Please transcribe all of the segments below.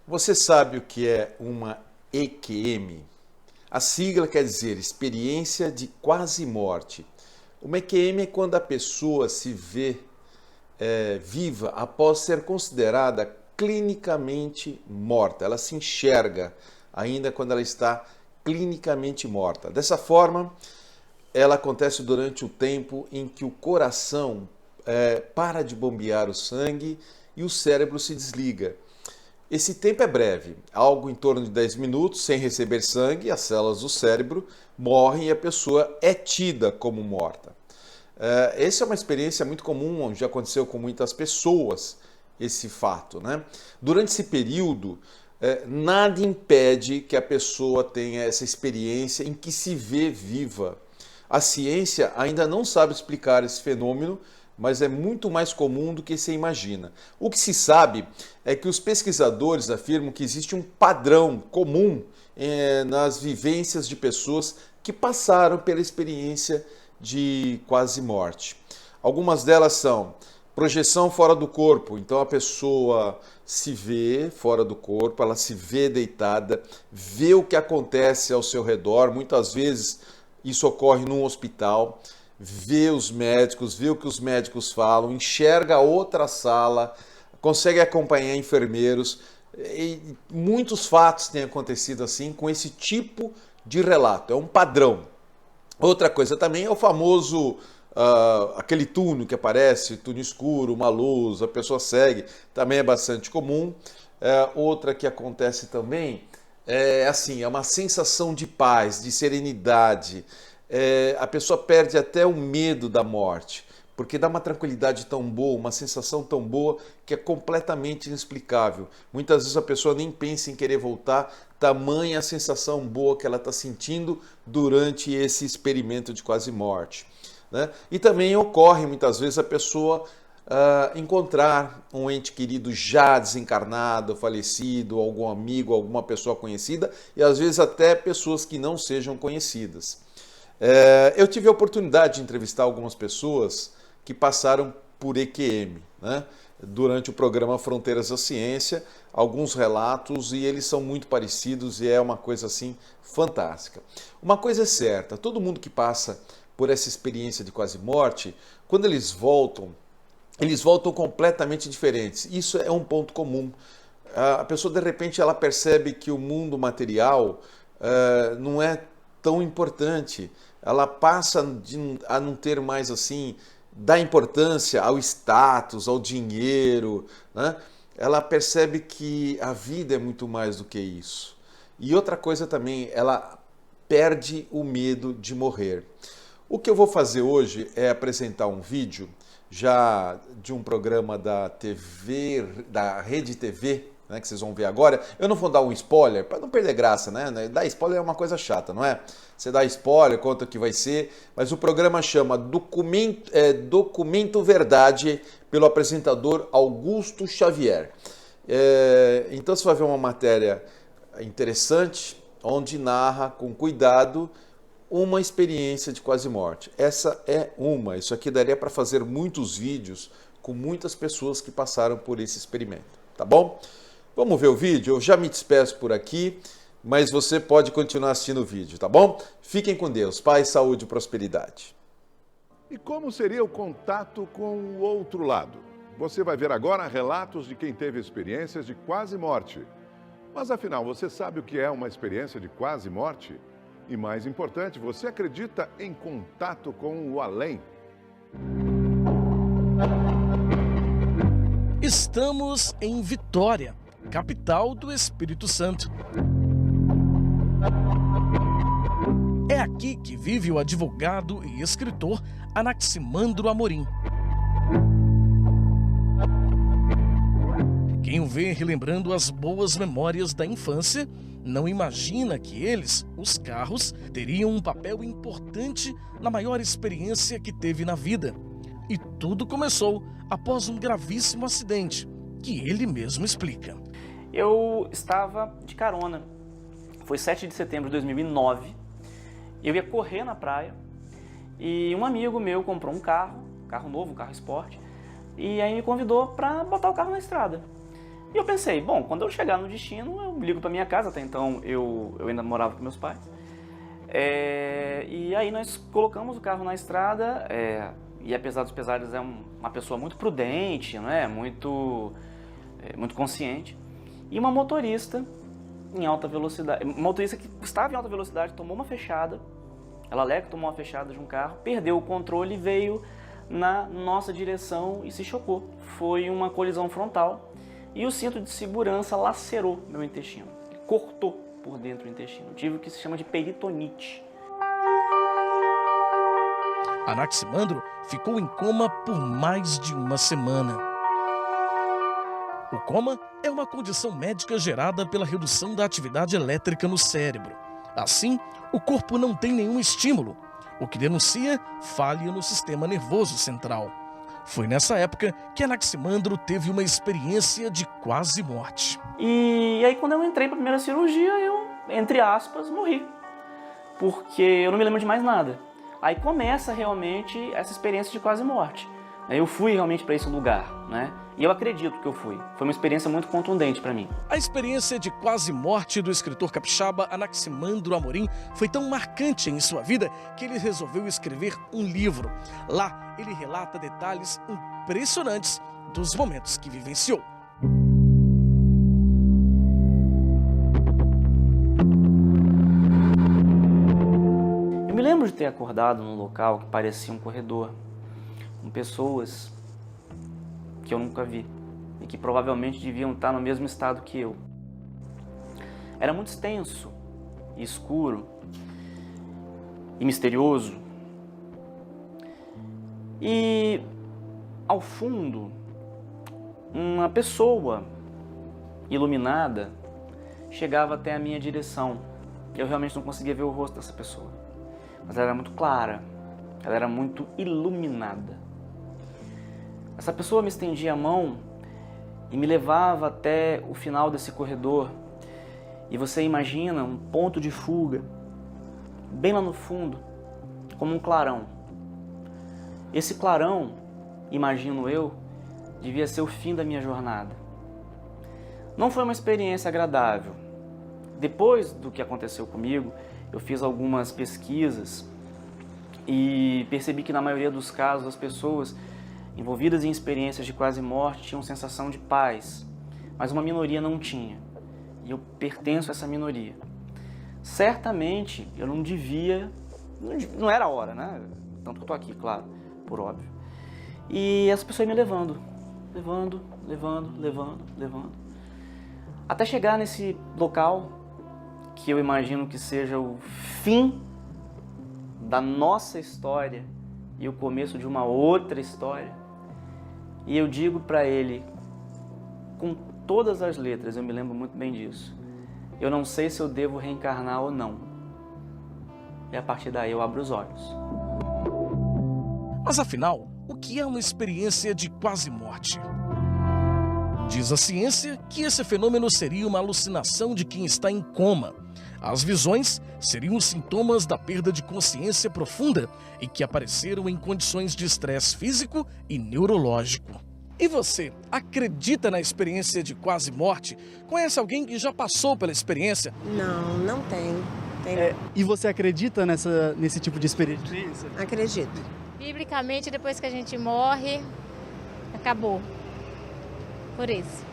Você sabe o que é uma EQM? A sigla quer dizer experiência de quase morte. Uma EQM é quando a pessoa se vê viva após ser considerada clinicamente morta. Ela se enxerga ainda quando ela está clinicamente morta. Dessa forma, ela acontece durante o tempo em que o coração para de bombear o sangue e o cérebro se desliga. Esse tempo é breve, algo em torno de 10 minutos, sem receber sangue, as células do cérebro morrem e a pessoa é tida como morta. Essa é uma experiência muito comum, já aconteceu com muitas pessoas esse fato, né? Durante esse período, nada impede que a pessoa tenha essa experiência em que se vê viva. A ciência ainda não sabe explicar esse fenômeno, mas é muito mais comum do que se imagina. O que se sabe é que os pesquisadores afirmam que existe um padrão comum nas vivências de pessoas que passaram pela experiência de quase morte. Algumas delas são projeção fora do corpo, então a pessoa se vê fora do corpo, ela se vê deitada, vê o que acontece ao seu redor, muitas vezes isso ocorre num hospital, vê os médicos, vê o que os médicos falam, enxerga outra sala, consegue acompanhar enfermeiros. E muitos fatos têm acontecido assim com esse tipo de relato, é um padrão. Outra coisa também é o famoso, aquele túnel que aparece, túnel escuro, uma luz, a pessoa segue, também é bastante comum. Outra que acontece também é assim, é uma sensação de paz, de serenidade. A pessoa perde até o medo da morte, porque dá uma tranquilidade tão boa, uma sensação tão boa que é completamente inexplicável. Muitas vezes a pessoa nem pensa em querer voltar, tamanha a sensação boa que ela está sentindo durante esse experimento de quase morte, né? E também ocorre muitas vezes a pessoa encontrar um ente querido já desencarnado, falecido, algum amigo, alguma pessoa conhecida, e às vezes até pessoas que não sejam conhecidas. Eu tive a oportunidade de entrevistar algumas pessoas que passaram por EQM, né? Durante o programa Fronteiras da Ciência, alguns relatos e eles são muito parecidos e é uma coisa assim fantástica. Uma coisa é certa, todo mundo que passa por essa experiência de quase morte, quando eles voltam completamente diferentes. Isso é um ponto comum. A pessoa de repente ela percebe que o mundo material não é tão importante. Ela passa a não ter mais assim, dar importância ao status, ao dinheiro, né? Ela percebe que a vida é muito mais do que isso. E outra coisa também, ela perde o medo de morrer. O que eu vou fazer hoje é apresentar um vídeo já de um programa da TV, da Rede TV, né, que vocês vão ver agora. Eu não vou dar um spoiler, para não perder graça, né? Dar spoiler é uma coisa chata, não é? Você dá spoiler, conta o que vai ser, mas o programa chama Documento Verdade, pelo apresentador Augusto Xavier. Então você vai ver uma matéria interessante, onde narra com cuidado uma experiência de quase morte. Essa é uma, isso aqui daria para fazer muitos vídeos com muitas pessoas que passaram por esse experimento, tá bom? Vamos ver o vídeo? Eu já me despeço por aqui, mas você pode continuar assistindo o vídeo, tá bom? Fiquem com Deus, paz, saúde e prosperidade. E como seria o contato com o outro lado? Você vai ver agora relatos de quem teve experiências de quase morte. Mas afinal, você sabe o que é uma experiência de quase morte? E mais importante, você acredita em contato com o além? Estamos em Vitória, capital do Espírito Santo. É aqui que vive o advogado e escritor Anaximandro Amorim. Quem o vê relembrando as boas memórias da infância, não imagina que eles, os carros, teriam um papel importante na maior experiência que teve na vida. E tudo começou após um gravíssimo acidente, que ele mesmo explica. Eu estava de carona, foi 7 de setembro de 2009, eu ia correr na praia e um amigo meu comprou um carro novo, um carro esporte, e aí me convidou para botar o carro na estrada. E eu pensei, bom, quando eu chegar no destino, eu ligo para minha casa. Até então eu ainda morava com meus pais. E aí nós colocamos o carro na estrada, e apesar dos pesares é uma pessoa muito prudente, não é? Muito consciente. E uma motorista em alta velocidade, uma motorista que estava em alta velocidade, tomou uma fechada, ela alega que tomou uma fechada de um carro, perdeu o controle e veio na nossa direção e se chocou. Foi uma colisão frontal e o cinto de segurança lacerou meu intestino, cortou por dentro o intestino. Tive o que se chama de peritonite. Anaximandro ficou em coma por mais de uma semana. O coma é uma condição médica gerada pela redução da atividade elétrica no cérebro. Assim, o corpo não tem nenhum estímulo, o que denuncia falha no sistema nervoso central. Foi nessa época que Anaximandro teve uma experiência de quase morte. E aí quando eu entrei para a primeira cirurgia, eu, entre aspas, morri. Porque eu não me lembro de mais nada. Aí começa realmente essa experiência de quase morte. Eu fui realmente para esse lugar, né? E eu acredito que eu fui. Foi uma experiência muito contundente para mim. A experiência de quase morte do escritor capixaba Anaximandro Amorim foi tão marcante em sua vida que ele resolveu escrever um livro. Lá, ele relata detalhes impressionantes dos momentos que vivenciou. Eu me lembro de ter acordado num local que parecia um corredor, com pessoas que eu nunca vi e que provavelmente deviam estar no mesmo estado que eu. Era muito extenso, e escuro e misterioso. E ao fundo, uma pessoa iluminada chegava até a minha direção. Eu realmente não conseguia ver o rosto dessa pessoa, mas ela era muito clara, ela era muito iluminada. Essa pessoa me estendia a mão e me levava até o final desse corredor. E você imagina um ponto de fuga, bem lá no fundo, como um clarão. Esse clarão, imagino eu, devia ser o fim da minha jornada. Não foi uma experiência agradável. Depois do que aconteceu comigo, eu fiz algumas pesquisas e percebi que na maioria dos casos as pessoas envolvidas em experiências de quase morte tinham sensação de paz, mas uma minoria não tinha. E eu pertenço a essa minoria. Certamente eu não devia, não era a hora, né? Tanto que eu tô aqui, claro, por óbvio. E essa pessoa ia me levando. Até chegar nesse local que eu imagino que seja o fim da nossa história e o começo de uma outra história. E eu digo para ele, com todas as letras, eu me lembro muito bem disso, eu não sei se eu devo reencarnar ou não. E a partir daí eu abro os olhos. Mas afinal, o que é uma experiência de quase morte? Diz a ciência que esse fenômeno seria uma alucinação de quem está em coma. As visões seriam os sintomas da perda de consciência profunda e que apareceram em condições de estresse físico e neurológico. E você, acredita na experiência de quase morte? Conhece alguém que já passou pela experiência? Não, não tem. E você acredita nesse tipo de experiência? Acredito. Biblicamente, depois que a gente morre, acabou. Por isso.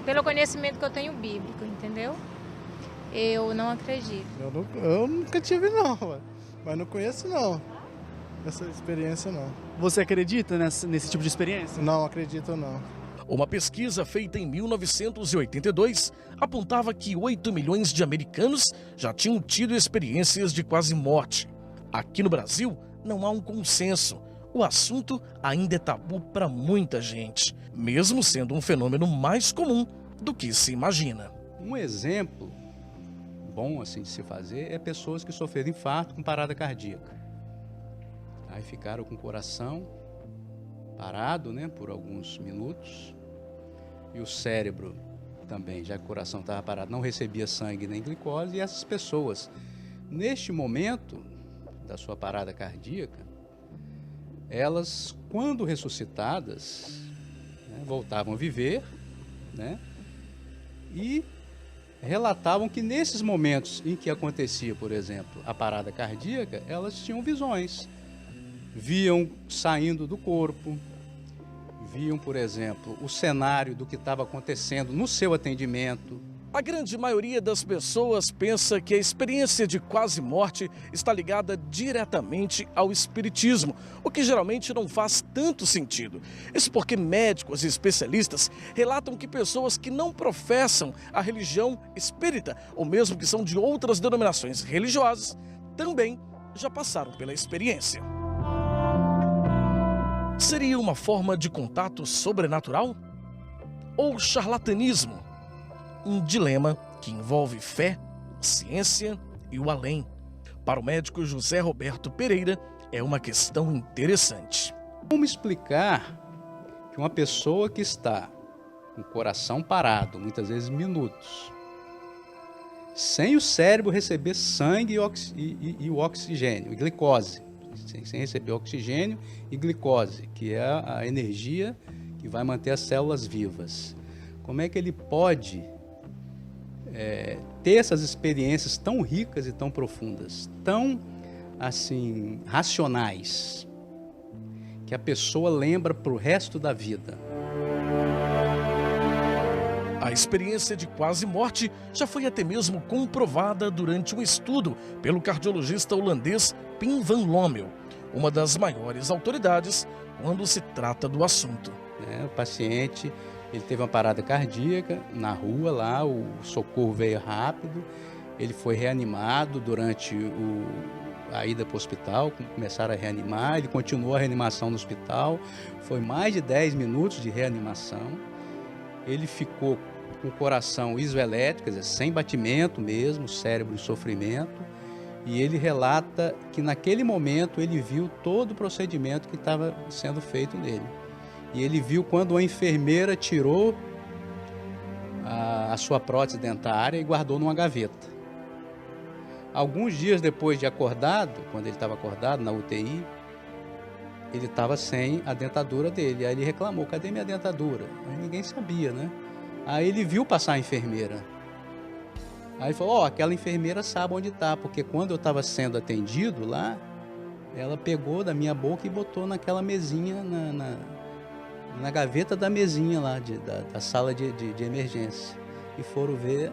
Pelo conhecimento que eu tenho bíblico, entendeu? Eu não acredito. Eu nunca tive não, mas não conheço não, essa experiência não. Você acredita nesse tipo de experiência? Não acredito não. Uma pesquisa feita em 1982 apontava que 8 milhões de americanos já tinham tido experiências de quase morte. Aqui no Brasil, não há um consenso. O assunto ainda é tabu para muita gente, mesmo sendo um fenômeno mais comum do que se imagina. Um exemplo bom assim de se fazer é pessoas que sofreram infarto com parada cardíaca. Aí ficaram com o coração parado, né, por alguns minutos, e o cérebro também, já que o coração estava parado, não recebia sangue nem glicose, e essas pessoas, neste momento da sua parada cardíaca, elas, quando ressuscitadas, né, voltavam a viver, né, E relatavam que nesses momentos em que acontecia, por exemplo, a parada cardíaca, elas tinham visões. Viam saindo do corpo, viam, por exemplo, o cenário do que estava acontecendo no seu atendimento. A grande maioria das pessoas pensa que a experiência de quase morte está ligada diretamente ao espiritismo, o que geralmente não faz tanto sentido. Isso porque médicos e especialistas relatam que pessoas que não professam a religião espírita, ou mesmo que são de outras denominações religiosas, também já passaram pela experiência. Seria uma forma de contato sobrenatural? Ou charlatanismo? Um dilema que envolve fé, ciência e o além. Para o médico José Roberto Pereira, é uma questão interessante. Como explicar que uma pessoa que está com o coração parado, muitas vezes minutos, sem o cérebro receber sangue e o oxigênio, e glicose, sem receber oxigênio e glicose, que é a energia que vai manter as células vivas, como é que ele pode ter essas experiências tão ricas e tão profundas, tão assim racionais, que a pessoa lembra para o resto da vida? A experiência de quase morte já foi até mesmo comprovada durante um estudo pelo cardiologista holandês Pim van Lommel, uma das maiores autoridades quando se trata do assunto. O paciente, ele teve uma parada cardíaca na rua lá, o socorro veio rápido, ele foi reanimado durante a ida para o hospital, começaram a reanimar, ele continuou a reanimação no hospital, foi mais de 10 minutos de reanimação, ele ficou com o coração isoelétrico, quer dizer, sem batimento mesmo, cérebro em sofrimento, e ele relata que naquele momento ele viu todo o procedimento que estava sendo feito nele. E ele viu quando a enfermeira tirou a sua prótese dentária e guardou numa gaveta. Alguns dias depois de acordado, quando ele estava acordado na UTI, ele estava sem a dentadura dele. Aí ele reclamou: cadê minha dentadura? Aí ninguém sabia, né? Aí ele viu passar a enfermeira. Aí ele falou: aquela enfermeira sabe onde está, porque quando eu estava sendo atendido lá, ela pegou da minha boca e botou naquela mesinha, na gaveta da mesinha lá, da sala de emergência. E foram ver,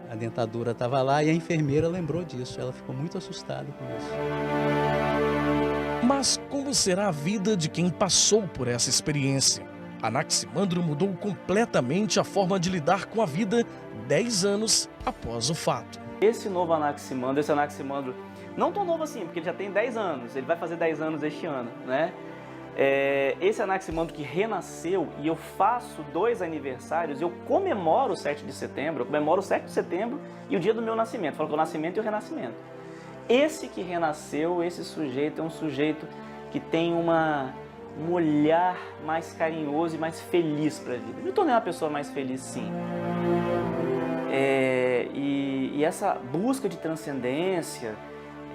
a dentadura estava lá e a enfermeira lembrou disso. Ela ficou muito assustada com isso. Mas como será a vida de quem passou por essa experiência? Anaximandro mudou completamente a forma de lidar com a vida 10 anos após o fato. Esse Anaximandro, não tão novo assim, porque ele já tem 10 anos, ele vai fazer 10 anos este ano, né? Esse Anaximandro que renasceu, e eu faço 2 aniversários, eu comemoro o 7 de setembro, e o dia do meu nascimento, falo que é o nascimento e o renascimento. Esse que renasceu, esse sujeito é um sujeito que tem um olhar mais carinhoso e mais feliz para a vida. Eu me tornei uma pessoa mais feliz, sim. E essa busca de transcendência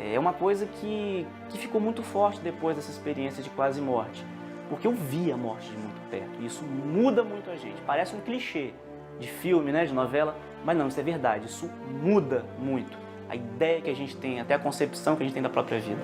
é uma coisa que ficou muito forte depois dessa experiência de quase morte. Porque eu vi a morte de muito perto. E isso muda muito a gente. Parece um clichê de filme, né, de novela, mas não, isso é verdade. Isso muda muito a ideia que a gente tem, até a concepção que a gente tem da própria vida.